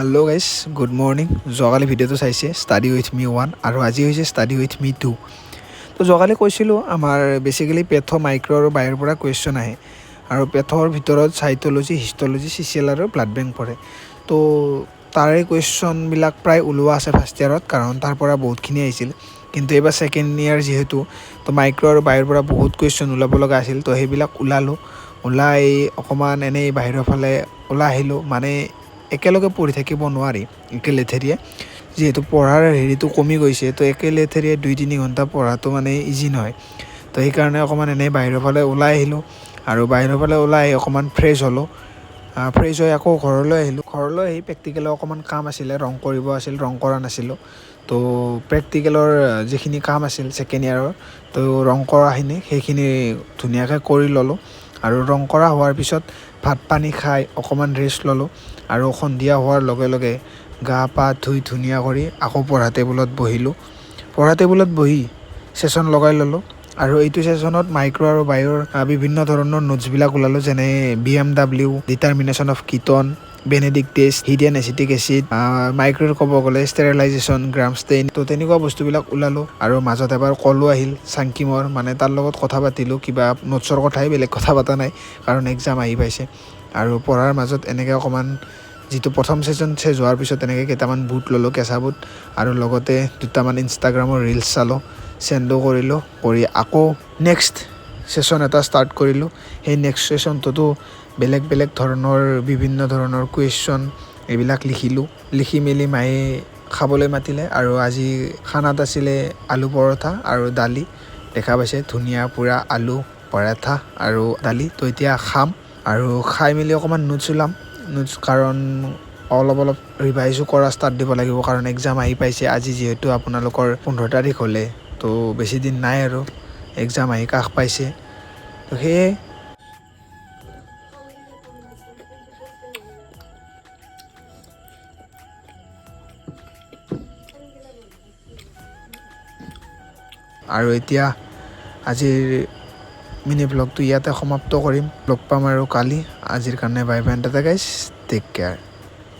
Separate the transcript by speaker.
Speaker 1: Hello' guys good morning. যোৱাকালি ভিডিঅ'টো চাইছে ষ্টাডি উইথ মি 1 আৰু আজি হৈছে ষ্টাডি উইথ মি 2। তো যোৱাকালি কৈছিলোঁ আমাৰ বেচিকেলি পেথ' মাইক্ৰ' আৰু বায়'ৰ পৰা কুৱেশ্যন আহে আৰু পেথৰ ভিতৰত চাইট'লজি, হিষ্ট'লজি, CCL আৰু ব্লাড বেংক পৰে। তো তাৰে কুৱেশ্যনবিলাক প্ৰায় ওলোৱা আছে ফাৰ্ষ্ট ইয়াৰত, কাৰণ তাৰ পৰা বহুতখিনি আহিছিল। কিন্তু এইবাৰ ছেকেণ্ড ইয়াৰ যিহেতু, তো মাইক্ৰ' আৰু বায়'ৰ পৰা বহুত কুৱেশ্যন ওলাব লগা আছিল। তো সেইবিলাক ওলাই অকণমান এনেই বাহিৰৰ ফালে ওলাই আহিলোঁ। মানে একেলগে পঢ়ি থাকিব নোৱাৰি একেলেঠেৰিয়ে, যিহেতু পঢ়াৰ হেৰিটো কমি গৈছে। তো একেলেঠেৰিয়ে 2-3 ঘণ্টা পঢ়াটো মানে ইজি নহয়। তো সেইকাৰণে অকণমান এনেই বাহিৰৰ ফালে ওলাই আহিলোঁ আৰু বাহিৰৰ ফালে ওলাই আহি অকণমান ফ্ৰেছ হ'লোঁ। ফ্ৰেছ হৈ আকৌ ঘৰলৈ আহিলোঁ। ঘৰলৈ আহি প্ৰেক্টিকেলৰ অকণমান কাম আছিলে, ৰং কৰিব আছিল, ৰং কৰা নাছিলোঁ। তো প্ৰেক্টিকেলৰ যিখিনি কাম আছিল ছেকেণ্ড ইয়াৰৰ, তো ৰং কৰাখিনি সেইখিনি ধুনীয়াকৈ কৰি ল'লোঁ। আৰু ৰং কৰা হোৱাৰ পিছত ভাত পানী খাই অকণমান ৰেষ্ট ল'লোঁ আৰু সন্ধিয়া হোৱাৰ লগে লগে গা পা ধুই ধুনীয়া কৰি আকৌ পঢ়া টেবুলত বহিলোঁ। পঢ়া টেবুলত বহি ছেশ্যন লগাই ল'লোঁ আৰু এইটো ছেশ্যনত মাইক্ৰ' আৰু বায়'ৰ বিভিন্ন ধৰণৰ নোটছবিলাক ওলালোঁ, যেনে BMW, determination of ketone, Benedict test, hidden acetic acid, মাইক্ৰ'ৰ ক'ব গ'লে ষ্টেৰিলাইজেশ্যন, গ্ৰাম ষ্টেইন। তো তেনেকুৱা বস্তুবিলাক ওলালোঁ আৰু মাজত এবাৰ কলো আহিল চাংকিমৰ, মানে তাৰ লগত কথা পাতিলোঁ, কিবা নোটছৰ কথাই, বেলেগ কথা পতা নাই, কাৰণ এক্সাম আহি পাইছে। আৰু পঢ়াৰ মাজত এনেকৈ অকণমান যিটো প্ৰথম ছেশ্যন চেছ হোৱাৰ পিছত এনেকৈ কেইটামান বুট ল'লোঁ, কেঁচা বুট, আৰু লগতে দুটামান ইনষ্টাগ্ৰামৰ ৰিলছ চালোঁ, চেণ্ডো কৰিলোঁ, কৰি আকৌ নেক্সট ছেশ্যন এটা ষ্টাৰ্ট কৰিলোঁ। সেই নেক্সট ছেশ্যনটোতো বেলেগ বেলেগ ধৰণৰ বিভিন্ন ধৰণৰ কুৱেশ্যন এইবিলাক লিখিলোঁ। লিখি মেলি মায়ে খাবলৈ মাতিলে আৰু আজি খানাত আছিলে আলু পৰঠা আৰু দালি। দেখা পাইছে ধুনীয়া পূৰা আলু পৰঠা আৰু দালি। তো এতিয়া খাম আৰু খাই মেলি অকণমান নোটছ ওলাম। কাৰণ অলপ ৰিভাইজো কৰা ষ্টাৰ্ট দিব লাগিব, কাৰণ এক্সাম আহি পাইছে। আজি যিহেতু আপোনালোকৰ 15 তাৰিখ হ'লে, তো বেছি দিন নাই আৰু এক্সাম আহি কাষ পাইছে। তো সেয়ে আৰু এতিয়া আজিৰ মিনি ব্লগটো ইয়াতে সমাপ্ত কৰিম। লগ পাম আৰু কালি। আজিৰ কাৰণে bye bye, tata guys, take care.